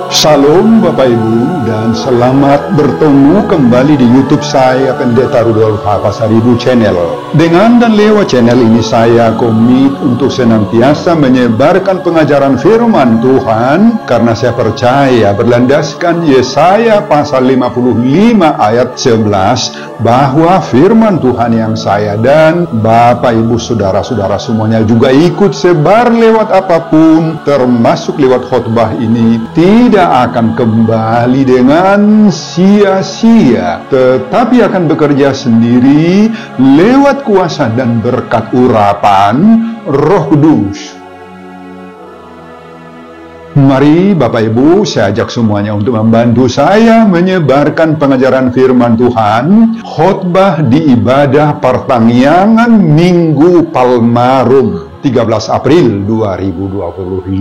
Salam Bapak Ibu dan selamat bertemu kembali di YouTube saya Pendeta Rudolf H. Pasaribu Channel. Dengan dan lewat channel ini saya komit untuk senantiasa menyebarkan pengajaran firman Tuhan karena saya percaya berlandaskan Yesaya pasal 55 ayat 11 bahwa firman Tuhan yang saya dan Bapak Ibu saudara-saudara semuanya juga ikut sebar lewat apapun termasuk lewat khotbah ini tidak akan kembali dengan sia-sia, tetapi akan bekerja sendiri lewat kuasa dan berkat urapan Roh Kudus. Mari Bapak Ibu, saya ajak semuanya untuk membantu saya menyebarkan pengajaran firman Tuhan, khotbah di ibadah pertangyangan Minggu Palmarum 13 April 2025.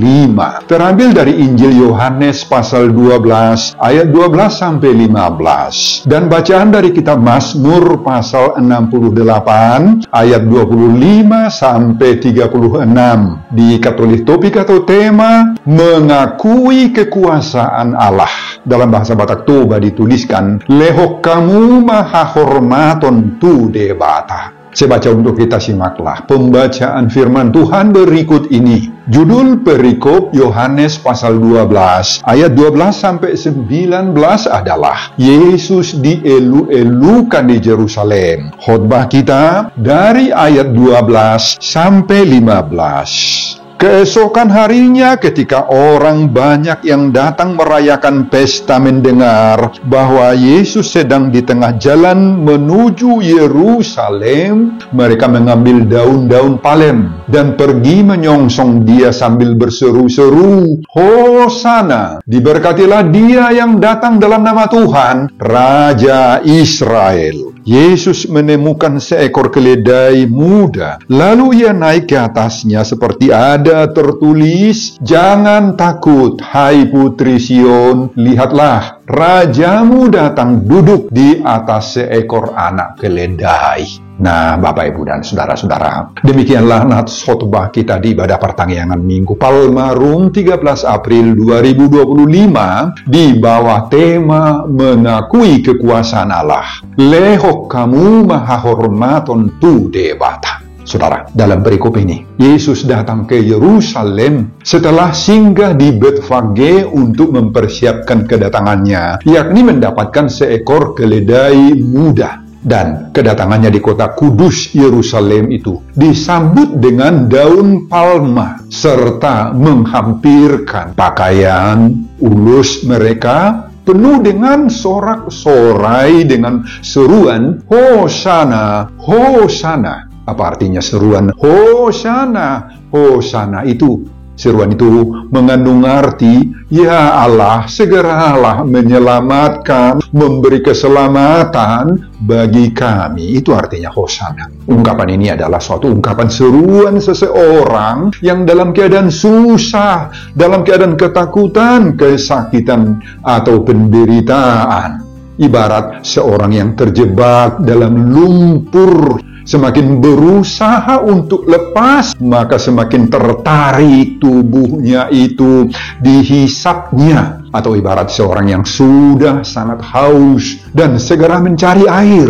Terambil dari Injil Yohanes pasal 12 ayat 12 sampai 15 dan bacaan dari kitab Mazmur pasal 68 ayat 25 sampai 36. Diikat oleh topik atau tema mengakui kekuasaan Allah. Dalam bahasa Batak Toba dituliskan lehok kamu maha hormaton tu debata. Saya baca untuk kita, simaklah pembacaan firman Tuhan berikut ini. Judul perikop Yohanes pasal 12 ayat 12 sampai 19 adalah Yesus dielu-elukan di Yerusalem. Khotbah kita dari ayat 12 sampai 15. Keesokan harinya ketika orang banyak yang datang merayakan pesta mendengar bahwa Yesus sedang di tengah jalan menuju Yerusalem, mereka mengambil daun-daun palem dan pergi menyongsong dia sambil berseru-seru, Hosana, diberkatilah dia yang datang dalam nama Tuhan, Raja Israel. Yesus menemukan seekor keledai muda, lalu ia naik ke atasnya seperti ada tertulis, jangan takut, hai putri Sion, lihatlah, rajamu datang duduk di atas seekor anak keledai. Nah, Bapak, Ibu, dan saudara-saudara, demikianlah nats khotbah kita di ibadah pertangyangan Minggu Palmarum 13 April 2025 di bawah tema mengakui kekuasaan Allah. Lehok kamu maha hormaton tu debata. Saudara, dalam perikop ini, Yesus datang ke Yerusalem setelah singgah di Betfage untuk mempersiapkan kedatangannya, yakni mendapatkan seekor keledai muda. Dan kedatangannya di kota kudus Yerusalem itu disambut dengan daun palma serta menghampirkan pakaian ulus mereka penuh dengan sorak-sorai dengan seruan Hosana, Hosana. Apa artinya seruan Hosana? Hosana itu, seruan itu mengandung arti, ya Allah, segeralah menyelamatkan, memberi keselamatan bagi kami. Itu artinya Hosana. Ungkapan ini adalah suatu ungkapan seruan seseorang yang dalam keadaan susah, dalam keadaan ketakutan, kesakitan, atau penderitaan. Ibarat seorang yang terjebak dalam lumpur, semakin berusaha untuk lepas, maka semakin tertarik tubuhnya itu dihisapnya. Atau ibarat seorang yang sudah sangat haus dan segera mencari air.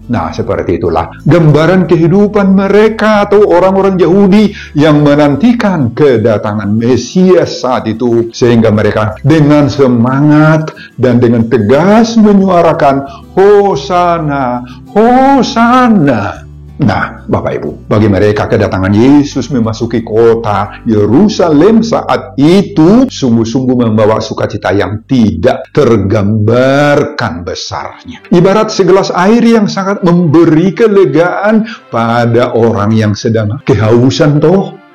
Nah, seperti itulah gambaran kehidupan mereka atau orang-orang Yahudi yang menantikan kedatangan Mesias saat itu. Sehingga mereka dengan semangat dan dengan tegas menyuarakan Hosana, Hosana. Nah, Bapak Ibu, bagi mereka kedatangan Yesus memasuki kota Yerusalem saat itu sungguh-sungguh membawa sukacita yang tidak tergambarkan besarnya. Ibarat segelas air yang sangat memberi kelegaan pada orang yang sedang kehausan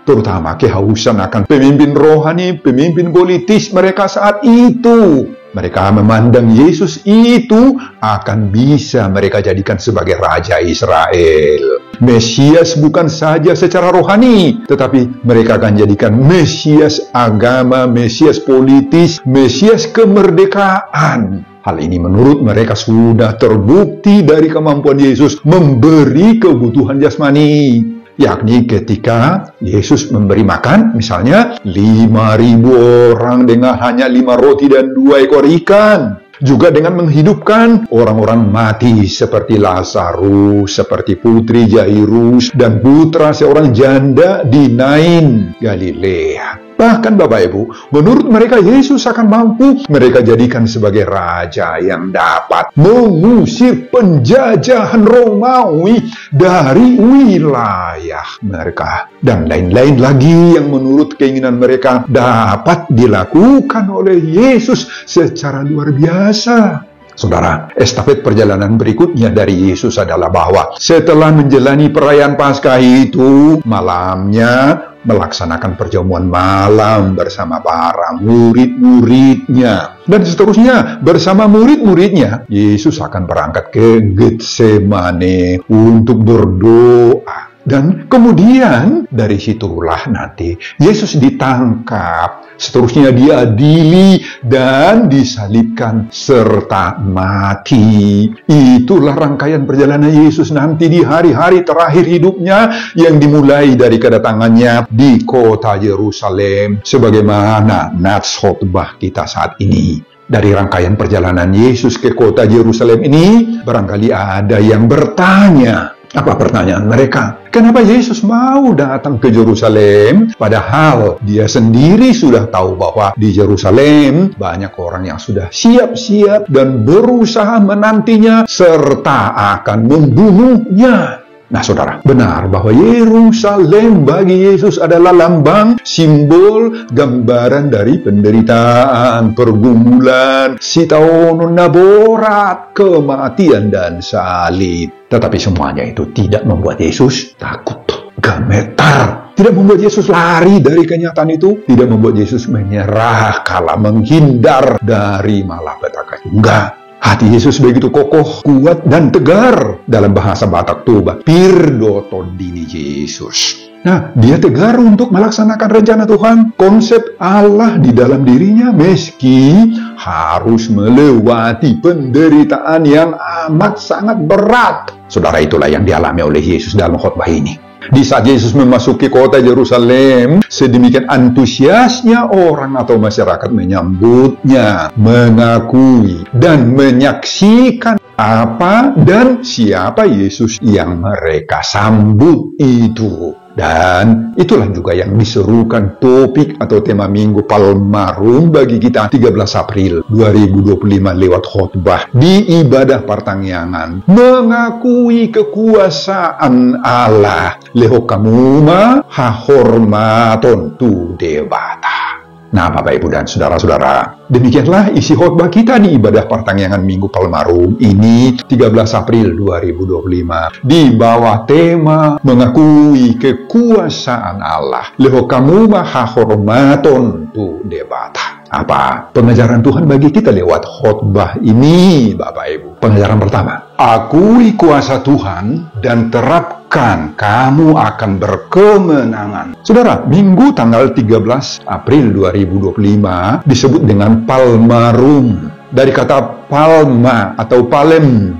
terutama kehausan akan pemimpin rohani, pemimpin politis mereka saat itu. Mereka memandang Yesus itu akan bisa mereka jadikan sebagai Raja Israel. Mesias bukan saja secara rohani, tetapi mereka akan jadikan Mesias agama, Mesias politis, Mesias kemerdekaan. Hal ini menurut mereka sudah terbukti dari kemampuan Yesus memberi kebutuhan jasmani. yakni ketika Yesus memberi makan, misalnya 5.000 orang dengan hanya 5 roti dan 2 ekor ikan. Juga dengan menghidupkan orang-orang mati seperti Lazarus, seperti putri Jairus, dan putra seorang janda di Nain, Galilea. Bahkan Bapak Ibu, menurut mereka Yesus akan mampu mereka jadikan sebagai raja yang dapat mengusir penjajahan Romawi dari wilayah mereka. Dan lain-lain lagi yang menurut keinginan mereka dapat dilakukan oleh Yesus secara luar biasa. Saudara, estafet perjalanan berikutnya dari Yesus adalah bahwa setelah menjalani perayaan Paskah itu, malamnya melaksanakan perjamuan malam bersama para murid-muridnya. Dan seterusnya, bersama murid-muridnya, Yesus akan berangkat ke Getsemane untuk berdoa. Dan kemudian dari situlah nanti Yesus ditangkap, seterusnya diadili dan disalibkan serta mati. Itulah rangkaian perjalanan Yesus nanti di hari-hari terakhir hidupnya yang dimulai dari kedatangannya di kota Yerusalem, sebagaimana nats khotbah kita saat ini. Dari rangkaian perjalanan Yesus ke kota Yerusalem ini, barangkali ada yang bertanya. Apa pertanyaan mereka? Kenapa Yesus mau datang ke Yerusalem? Padahal dia sendiri sudah tahu bahwa di Yerusalem banyak orang yang sudah siap-siap dan berusaha menantinya serta akan membunuhnya. Nah saudara, benar bahwa Yerusalem bagi Yesus adalah lambang, simbol, gambaran dari penderitaan, pergumulan, sitaonun naborat, kematian dan salib. Tetapi semuanya itu tidak membuat Yesus takut, gemetar. Tidak membuat Yesus lari dari kenyataan itu. Tidak membuat Yesus menyerah, kalah menghindar dari malapetaka. Enggak. Hati Yesus begitu kokoh, kuat, dan tegar. Dalam bahasa Batak Toba, pirdoto dini Yesus. Nah, dia tegar untuk melaksanakan rencana Tuhan, konsep Allah di dalam dirinya, meski harus melewati penderitaan yang amat sangat berat. Saudara, itulah yang dialami oleh Yesus dalam khotbah ini. Di saat Yesus memasuki kota Yerusalem, sedemikian antusiasnya orang atau masyarakat menyambutnya, mengakui dan menyaksikan apa dan siapa Yesus yang mereka sambut itu. Dan itulah juga yang diserukan topik atau tema Minggu Palmarum bagi kita 13 April 2025 lewat khotbah di ibadah pertangyangan. Mengakui kekuasaan Allah. Lehokamuma hahormaton tu debata. Nah, Bapak, Ibu, dan saudara-saudara, demikianlah isi khotbah kita di ibadah pertangyangan Minggu Palmarum ini 13 April 2025 di bawah tema mengakui kekuasaan Allah. Lehokamuma hahormaton tu debata. Apa pengajaran Tuhan bagi kita lewat khotbah ini, Bapak Ibu? Pengajaran pertama, akui kuasa Tuhan dan terapkan, kamu akan berkemenangan. Saudara, Minggu tanggal 13 April 2025 disebut dengan Palmarum. Dari kata palma atau palem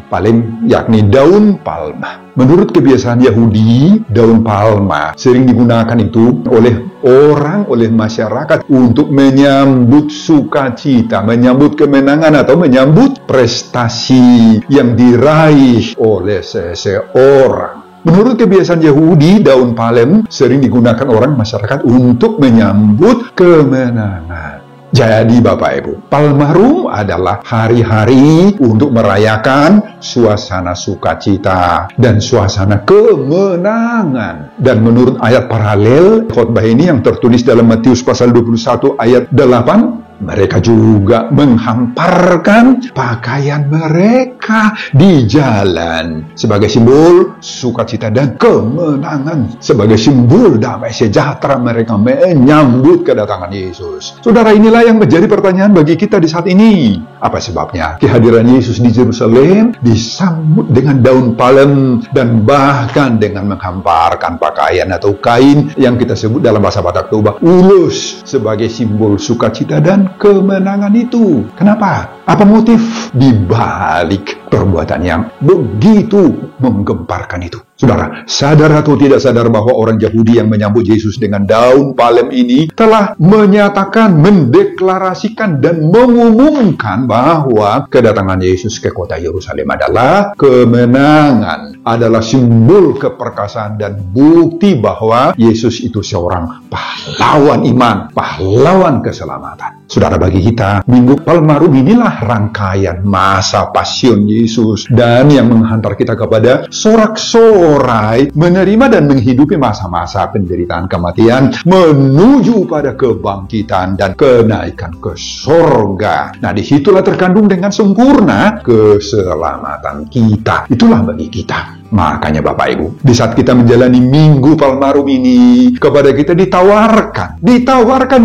yakni daun palma. Menurut kebiasaan Yahudi, daun palma sering digunakan itu oleh masyarakat untuk menyambut sukacita, menyambut kemenangan atau menyambut prestasi yang diraih oleh seseorang. Menurut kebiasaan Yahudi, daun palem sering digunakan orang masyarakat untuk menyambut kemenangan. Jadi Bapak Ibu, Palmarum adalah hari-hari untuk merayakan suasana sukacita dan suasana kemenangan. Dan menurut ayat paralel khotbah ini yang tertulis dalam Matius pasal 21 ayat 8, mereka juga menghamparkan pakaian mereka di jalan sebagai simbol sukacita dan kemenangan, sebagai simbol damai sejahtera mereka menyambut kedatangan Yesus. Saudara, inilah yang menjadi pertanyaan bagi kita di saat ini. Apa sebabnya kehadiran Yesus di Yerusalem disambut dengan daun palem dan bahkan dengan menghamparkan pakaian atau kain yang kita sebut dalam bahasa Batak Toba ulus sebagai simbol sukacita dan kemenangan itu? Kenapa? Apa motif di balik perbuatan yang begitu menggemparkan itu? Saudara, sadar atau tidak sadar bahwa orang Yahudi yang menyambut Yesus dengan daun palem ini telah menyatakan, mendeklarasikan, dan mengumumkan bahwa kedatangan Yesus ke kota Yerusalem adalah kemenangan, adalah simbol keperkasaan dan bukti bahwa Yesus itu seorang pahlawan iman, pahlawan keselamatan. Saudara, bagi kita, Minggu Palmarum inilah rangkaian masa pasion Yesus dan yang menghantar kita kepada sorak-sorai menerima dan menghidupi masa-masa penderitaan kematian menuju pada kebangkitan dan kenaikan ke sorga. Nah, disitulah terkandung dengan sempurna keselamatan kita. Itulah bagi kita. Makanya Bapak Ibu, di saat kita menjalani Minggu Palmarum ini, kepada kita ditawarkan,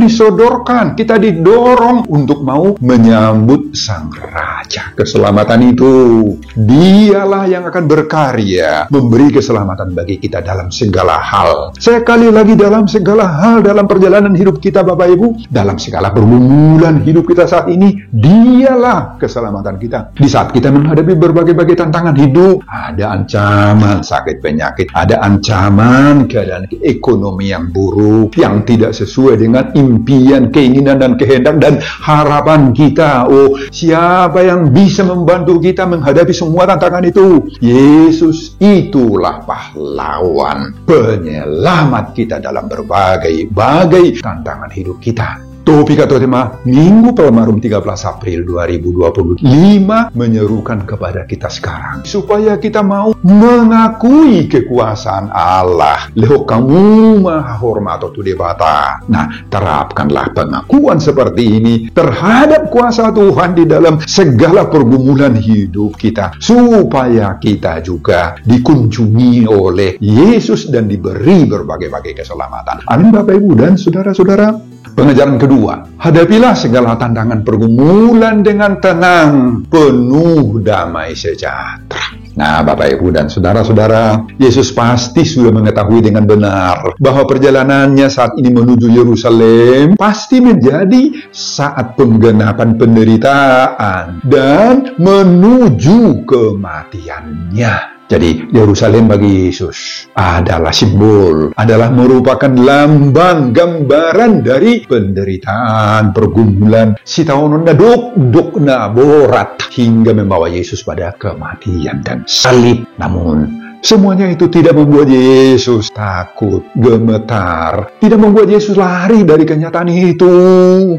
disodorkan, kita didorong untuk mau menyambut Sang Raja. Keselamatan itu, Dialah yang akan berkarya, memberi keselamatan bagi kita dalam segala hal. Sekali lagi, dalam segala hal, dalam perjalanan hidup kita Bapak Ibu, dalam segala pergumulan hidup kita saat ini, Dialah keselamatan kita. Di saat kita menghadapi berbagai-bagai tantangan hidup, ada ancaman sakit penyakit, ada ancaman keadaan ekonomi yang buruk, yang tidak sesuai dengan impian, keinginan, dan kehendak dan harapan kita. Oh, siapa yang bisa membantu kita menghadapi semua tantangan itu? Yesus itulah pahlawan, penyelamat kita dalam berbagai tantangan hidup kita. Topik atau tema Minggu Palmarum 13 April 2025 menyerukan kepada kita sekarang supaya kita mau mengakui kekuasaan Allah. Leho kamu maha hormat atau debata. Nah, terapkanlah pengakuan seperti ini terhadap kuasa Tuhan di dalam segala pergumulan hidup kita, supaya kita juga dikunjungi oleh Yesus dan diberi berbagai keselamatan. Amin Bapak Ibu dan saudara-saudara. Pengajaran kedua, hadapilah segala tantangan pergumulan dengan tenang, penuh damai sejahtera. Nah, Bapak Ibu dan saudara-saudara, Yesus pasti sudah mengetahui dengan benar bahwa perjalanannya saat ini menuju Yerusalem pasti menjadi saat penggenapan penderitaan dan menuju kematiannya. Jadi, Yerusalem bagi Yesus adalah simbol, adalah merupakan lambang, gambaran dari penderitaan, pergumulan, sitaononna dok-dokna borat, hingga membawa Yesus pada kematian dan salib. Namun, semuanya itu tidak membuat Yesus takut, gemetar. Tidak membuat Yesus lari dari kenyataan itu.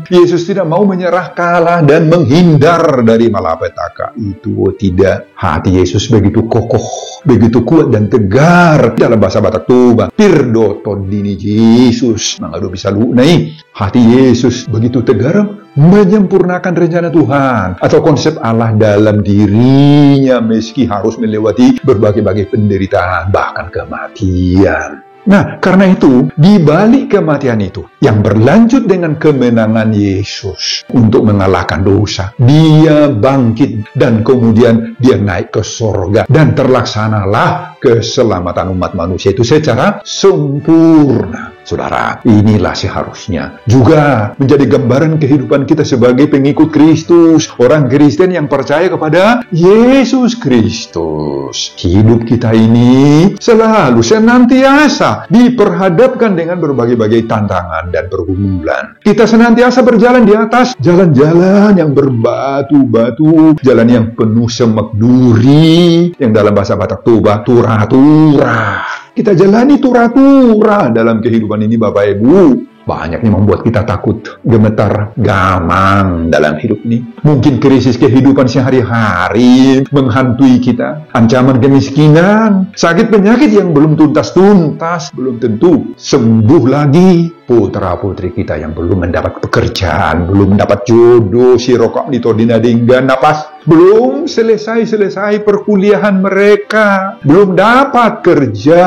Yesus tidak mau menyerah, kalah, dan menghindar dari malapetaka itu. Oh, tidak. Hati Yesus begitu kokoh, begitu kuat dan tegar. Dalam bahasa Batak Toba, pirdoton dini Yesus. Mangado bisa lunai. Hati Yesus begitu tegar, menyempurnakan rencana Tuhan atau konsep Allah dalam dirinya meski harus melewati berbagai penderitaan bahkan kematian. Nah, karena itu, di balik kematian itu, yang berlanjut dengan kemenangan Yesus untuk mengalahkan dosa, Dia bangkit dan kemudian Dia naik ke sorga dan terlaksanalah keselamatan umat manusia itu secara sempurna. Saudara, inilah seharusnya juga menjadi gambaran kehidupan kita sebagai pengikut Kristus, orang Kristen yang percaya kepada Yesus Kristus. Hidup kita ini selalu senantiasa diperhadapkan dengan berbagai tantangan dan pergumulan. Kita senantiasa berjalan di atas jalan-jalan yang berbatu-batu, jalan yang penuh semak duri, yang dalam bahasa Batak Toba, tura-tura. Kita jalani tura-tura dalam kehidupan ini Bapak Ibu. Banyak yang membuat kita takut, gemetar, gamang dalam hidup ini. Mungkin krisis kehidupan sehari-hari menghantui kita. Ancaman kemiskinan, sakit penyakit yang belum tuntas-tuntas, belum tentu sembuh lagi. Putra-putri kita yang belum mendapat pekerjaan, belum mendapat jodoh, si rokok nitodina dingga napas. Belum selesai perkuliahan mereka, belum dapat kerja.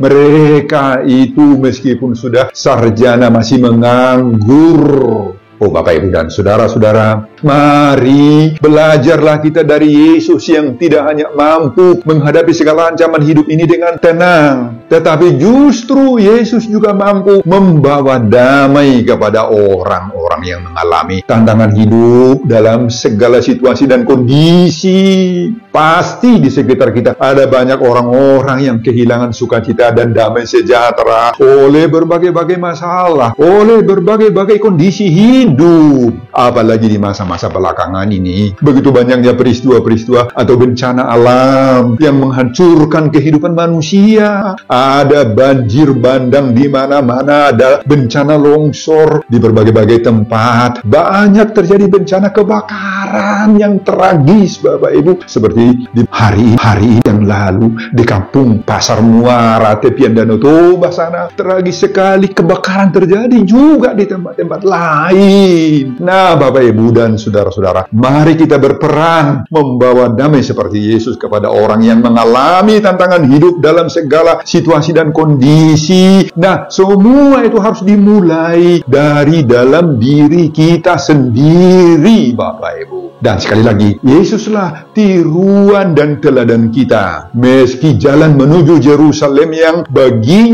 Mereka itu meskipun sudah sarjana masih menganggur. Oh Bapak Ibu dan saudara-saudara, mari belajarlah kita dari Yesus yang tidak hanya mampu menghadapi segala ancaman hidup ini dengan tenang, tetapi justru Yesus juga mampu membawa damai kepada orang-orang yang mengalami tantangan hidup dalam segala situasi dan kondisi. pasti di sekitar kita ada banyak orang-orang yang kehilangan sukacita dan damai sejahtera oleh berbagai-bagai masalah, oleh berbagai-bagai kondisi hidup. Apalagi di masa-masa belakangan ini, begitu banyaknya peristiwa-peristiwa atau bencana alam yang menghancurkan kehidupan manusia. Ada banjir bandang di mana-mana, ada bencana longsor di berbagai-bagai tempat. Banyak terjadi bencana kebakaran yang tragis, Bapak Ibu, seperti di hari yang lalu di kampung Pasar Muara, tepian Danau Toba sana. Tragis sekali kebakaran terjadi juga di tempat-tempat lain. Nah, Bapak Ibu dan saudara-saudara, mari kita berperan membawa damai seperti Yesus kepada orang yang mengalami tantangan hidup dalam segala situasi dan kondisi. Nah, semua itu harus dimulai dari dalam diri kita sendiri, Bapak Ibu. Dan sekali lagi, Yesuslah tiruan dan teladan kita. Meski jalan menuju Yerusalem yang bagi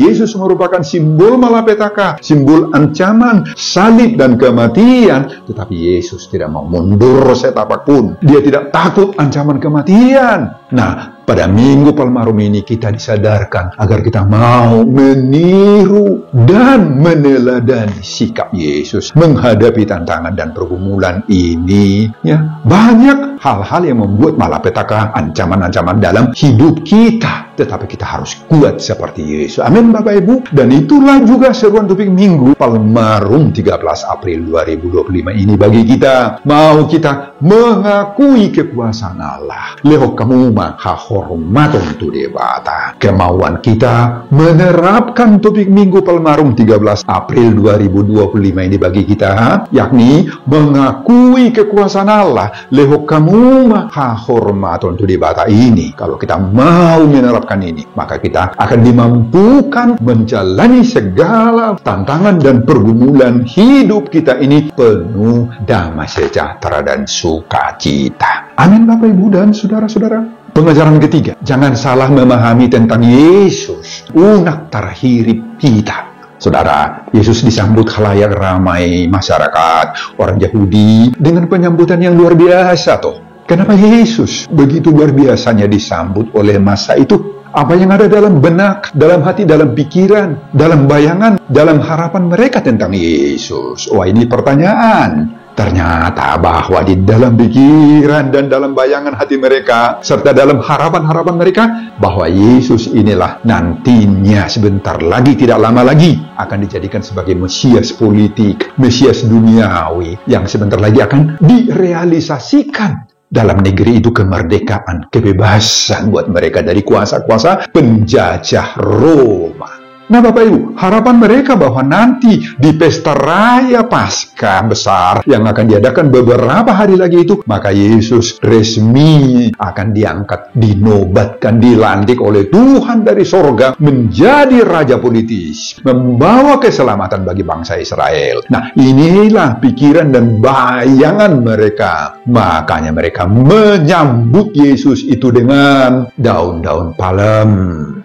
Yesus merupakan simbol malapetaka, simbol ancaman, salib dan kematian, tetapi Yesus tidak mau mundur setapak pun. Dia tidak takut ancaman kematian. Nah, pada Minggu Palmarum ini kita disadarkan agar kita mau meniru dan meneladani sikap Yesus menghadapi tantangan dan pergumulan ini. Ya, banyak hal-hal yang membuat malapetaka, ancaman-ancaman dalam hidup kita. Tetapi kita harus kuat seperti Yesus. Amin, Bapak Ibu. Dan itulah juga seruan topik Minggu Palmarum 13 April 2025 ini bagi kita. Mau kita mengakui kekuasaan Allah. Lehok kamu maha hormatun tu debata. Kemauan kita menerapkan topik Minggu Palmarum 13 April 2025 ini bagi kita, yakni mengakui kekuasaan Allah. Lehok kamu maha hormatun tu debata ini. Kalau kita mau menerapkan ini, maka kita akan dimampukan menjalani segala tantangan dan pergumulan hidup kita ini penuh damai sejahtera dan sukacita. Amin, Bapak Ibu dan saudara-saudara. Pengajaran ketiga, jangan salah memahami tentang Yesus, unak tarhirip kita. Saudara, Yesus disambut khalayak ramai masyarakat orang Yahudi dengan penyambutan yang luar biasa toh. Kenapa Yesus begitu luar biasanya disambut oleh masa itu? Apa yang ada dalam benak, dalam hati, dalam pikiran, dalam bayangan, dalam harapan mereka tentang Yesus? Wah, ini pertanyaan. Ternyata bahwa di dalam pikiran dan dalam bayangan hati mereka, serta dalam harapan-harapan mereka, bahwa Yesus inilah nantinya sebentar lagi, tidak lama lagi, akan dijadikan sebagai Mesias politik, Mesias duniawi, yang sebentar lagi akan direalisasikan. Dalam negeri itu kemerdekaan, kebebasan buat mereka dari kuasa-kuasa penjajah Roma. Nah, Bapak Ibu, harapan mereka bahwa nanti di pesta raya Paskah besar yang akan diadakan beberapa hari lagi itu, maka Yesus resmi akan diangkat, dinobatkan, dilantik oleh Tuhan dari sorga menjadi raja politis, membawa keselamatan bagi bangsa Israel. Nah, inilah pikiran dan bayangan mereka. Makanya mereka menyambut Yesus itu dengan daun-daun palem.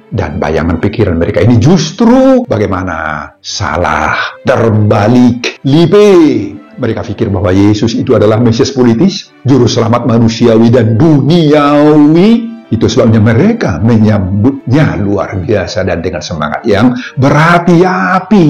Dan bayangan pikiran mereka ini justru bagaimana? Salah, terbalik, libe. Mereka pikir bahwa Yesus itu adalah Mesias politis, juru selamat manusiawi dan duniawi. Itu sebabnya mereka menyambutnya luar biasa dan dengan semangat yang berapi-api.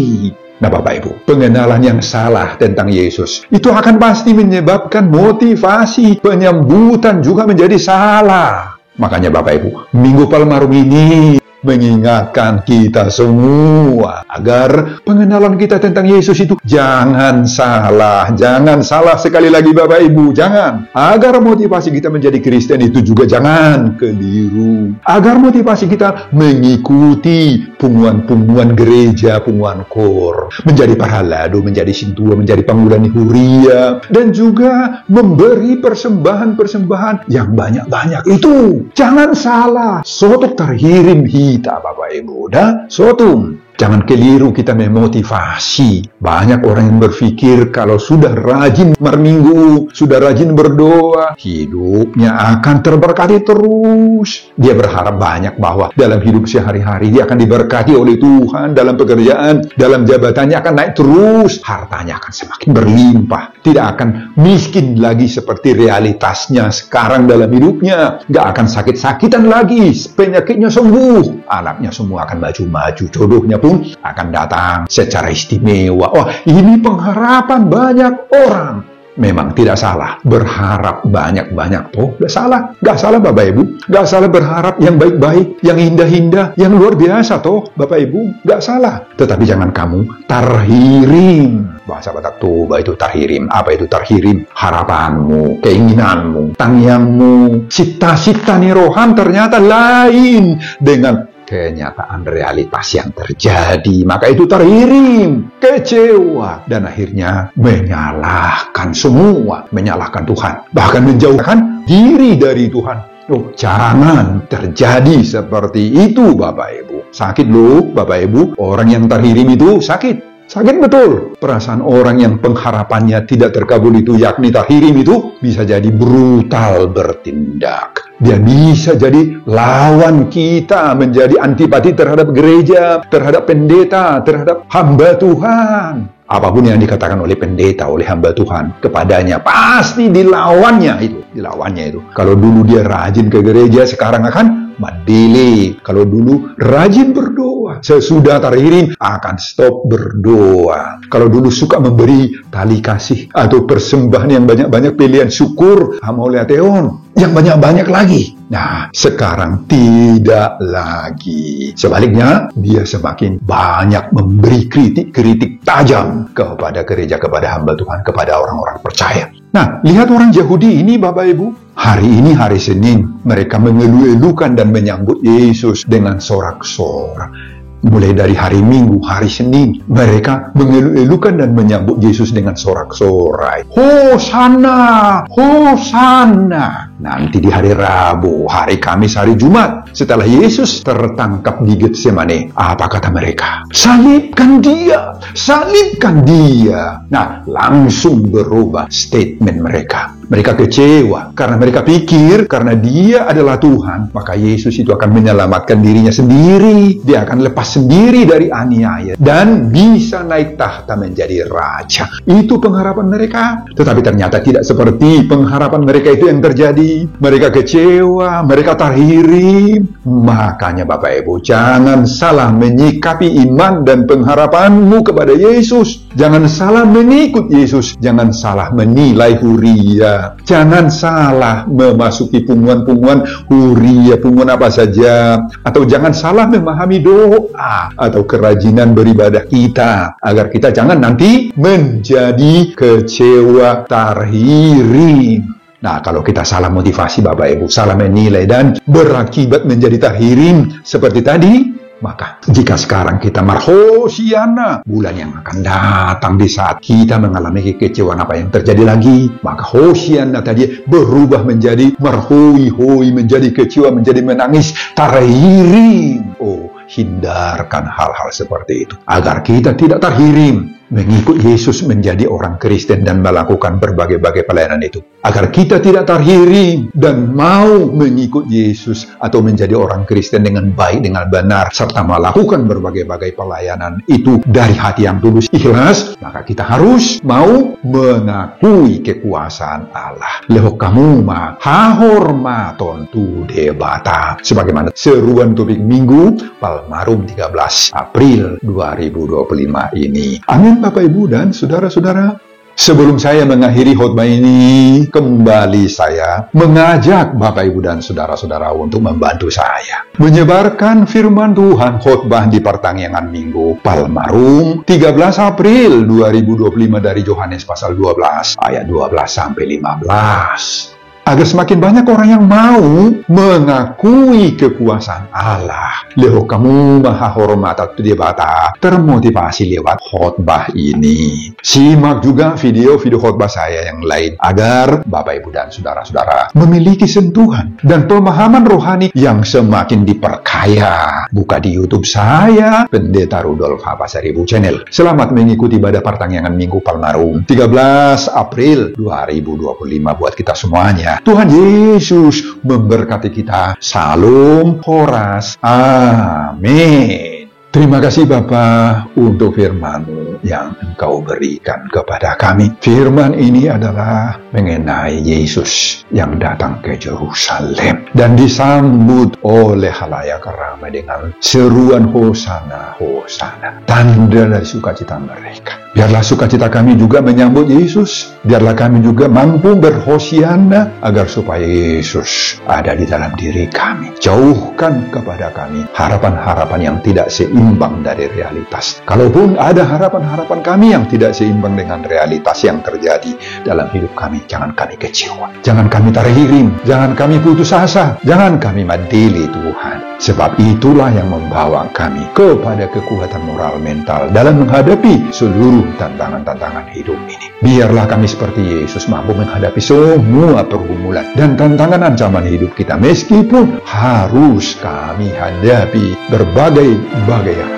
Nah, Bapak Ibu, pengenalan yang salah tentang Yesus itu akan pasti menyebabkan motivasi penyambutan juga menjadi salah. Makanya Bapak Ibu, Minggu Palmarum ini mengingatkan kita semua agar pengenalan kita tentang Yesus itu jangan salah sekali lagi Bapak Ibu, jangan. Agar motivasi kita menjadi Kristen itu juga jangan keliru. Agar motivasi kita mengikuti punguan-punguan gereja, punguan kor, menjadi parhalado, menjadi sintua, menjadi panggulani huria, dan juga memberi persembahan-persembahan yang banyak-banyak itu. Jangan salah, sotok terhirim kita Bapak Ibu, sotum. Jangan keliru kita memotivasi. Banyak orang yang berpikir kalau sudah rajin berminggu, sudah rajin berdoa, hidupnya akan terberkati terus. Dia berharap banyak bahwa dalam hidup sehari-hari dia akan diberkati oleh Tuhan, dalam pekerjaan, dalam jabatannya akan naik terus, hartanya akan semakin berlimpah. tidak akan miskin lagi seperti realitasnya sekarang dalam hidupnya, nggak akan sakit-sakitan lagi, penyakitnya sembuh, anaknya semua akan maju-maju, jodohnya pun akan datang secara istimewa. Wah, ini pengharapan banyak orang. Memang tidak salah berharap banyak-banyak, toh gak salah, Bapak Ibu, gak salah berharap yang baik-baik, yang indah-indah, yang luar biasa, toh Bapak Ibu, gak salah. Tetapi jangan kamu tarhirim. Bahasa Batak Toba itu tarhirim. Apa itu tarhirim? Harapanmu, keinginanmu, tangianmu, cita-cita nirohan ternyata lain dengan kenyataan realitas yang terjadi. Maka itu tarhirim, kecewa, dan akhirnya menyalahkan semua, menyalahkan Tuhan, bahkan menjauhkan diri dari Tuhan. Oh, jangan terjadi seperti itu, Bapak Ibu. Sakit loh, Bapak Ibu. Orang yang tarhirim itu sakit. Sakit betul. Perasaan orang yang pengharapannya tidak terkabul itu, yakni tarhirim itu, bisa jadi brutal bertindak. Dia bisa jadi lawan kita, menjadi antipati terhadap gereja, terhadap pendeta, terhadap hamba Tuhan. Apapun yang dikatakan oleh pendeta, oleh hamba Tuhan kepadanya, pasti dilawannya itu. Kalau dulu dia rajin ke gereja, sekarang akan mandili. Kalau dulu rajin berdoa, sesudah tarhirim akan stop berdoa. Kalau dulu suka memberi tali kasih atau persembahan yang banyak-banyak, pilihan syukur, hamauleateon, yang banyak-banyak lagi. Nah, sekarang tidak lagi. Sebaliknya, dia semakin banyak memberi kritik-kritik tajam kepada gereja, kepada hamba Tuhan, kepada orang-orang percaya. Nah, lihat orang Yahudi ini, Bapak Ibu. Hari ini hari Senin, mereka mengeluh-elukan dan menyambut Yesus dengan sorak-sorak. Mulai dari hari Minggu, hari Senin, mereka mengeluh-elukan dan menyambut Yesus dengan sorak-sorai. Hosana, Hosana. Nanti di hari Rabu, hari Kamis, hari Jumat, setelah Yesus tertangkap di Getsemane, apa kata mereka? Salibkan dia, salibkan dia. Nah, langsung berubah statement mereka. Mereka kecewa karena mereka pikir karena dia adalah Tuhan, maka Yesus itu akan menyelamatkan dirinya sendiri. Dia akan lepas sendiri dari aniaya dan bisa naik tahta menjadi raja. Itu pengharapan mereka. Tetapi ternyata tidak seperti pengharapan mereka itu yang terjadi. Mereka kecewa, mereka tarhirim. Makanya Bapak Ibu, jangan salah menyikapi iman dan pengharapanmu kepada Yesus. Jangan salah mengikut Yesus. Jangan salah menilai huria. Jangan salah memasuki punguan-punguan huria, punguan apa saja. Atau jangan salah memahami doa atau kerajinan beribadah kita, agar kita jangan nanti menjadi kecewa, tarhirim. Nah, kalau kita salah motivasi Bapak Ibu, salah menilai dan berakibat menjadi tarhirim seperti tadi, maka jika sekarang kita marhosiana, bulan yang akan datang di saat kita mengalami kekecewaan apa yang terjadi lagi, maka hosiana tadi berubah menjadi marhoi-hoi, menjadi kecewa, menjadi menangis, tarhirim. Oh, hindarkan hal-hal seperti itu agar kita tidak tarhirim mengikut Yesus, menjadi orang Kristen dan melakukan berbagai-bagai pelayanan itu. Agar kita tidak tarhirim dan mau mengikut Yesus atau menjadi orang Kristen dengan baik, dengan benar, serta melakukan berbagai-bagai pelayanan itu dari hati yang tulus, ikhlas, maka kita harus mau mengakui kekuasaan Allah. Lehokamuma hahormaton tu debata. Sebagaimana seruan topik Minggu Palmarum 13 April 2025 ini. Amin. Bapak Ibu dan saudara-saudara, sebelum saya mengakhiri khotbah ini, kembali saya mengajak Bapak Ibu dan saudara-saudara untuk membantu saya menyebarkan firman Tuhan khotbah di pertanggungan Minggu Palmarum 13 April 2025 dari Yohanes pasal 12 ayat 12 sampai 15. Agar semakin banyak orang yang mau mengakui kekuasaan Allah. Lehokamu maha hormat atau debata, termotivasi lewat khotbah ini. Simak juga video-video khotbah saya yang lain agar Bapak Ibu dan saudara-saudara memiliki sentuhan dan pemahaman rohani yang semakin diperkaya. Buka di YouTube saya, Pendeta Rudolf Pasaribu Channel. Selamat mengikuti ibadah pertanggungan Minggu Palmarum 13 April 2025 buat kita semuanya. Tuhan Yesus memberkati kita. Salam Horas. Amin. Terima kasih Bapa untuk firman-Mu yang Engkau berikan kepada kami. Firman ini adalah mengenai Yesus yang datang ke Yerusalem dan disambut oleh halayak ramai dengan seruan Hosana, Hosana, tanda dari sukacita mereka. Biarlah sukacita kami juga menyambut Yesus. Biarlah kami juga mampu berhosiana agar supaya Yesus ada di dalam diri kami. Jauhkan kepada kami harapan-harapan yang tidak seimbang dari realitas. Kalaupun ada harapan-harapan kami yang tidak seimbang dengan realitas yang terjadi dalam hidup kami, jangan kami kecewa, jangan kami terhirim, jangan kami putus asa, jangan kami madili Tuhan. Sebab itulah yang membawa kami kepada kekuatan moral mental dalam menghadapi seluruh tantangan-tantangan hidup ini. Biarlah kami seperti Yesus mampu menghadapi semua pergumulan dan tantangan ancaman hidup kita, meskipun harus kami hadapi berbagai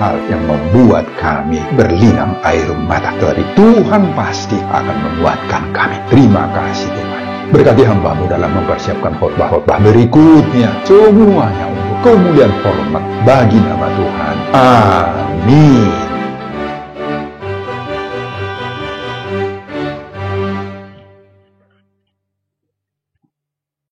hal yang membuat kami berlinang air mata. Tetapi Tuhan pasti akan menguatkan kami. Terima kasih Tuhan. Berkati hamba-Mu dalam mempersiapkan khotbah-khotbah berikutnya, semuanya untuk kemuliaan hormat bagi nama Tuhan. Amin.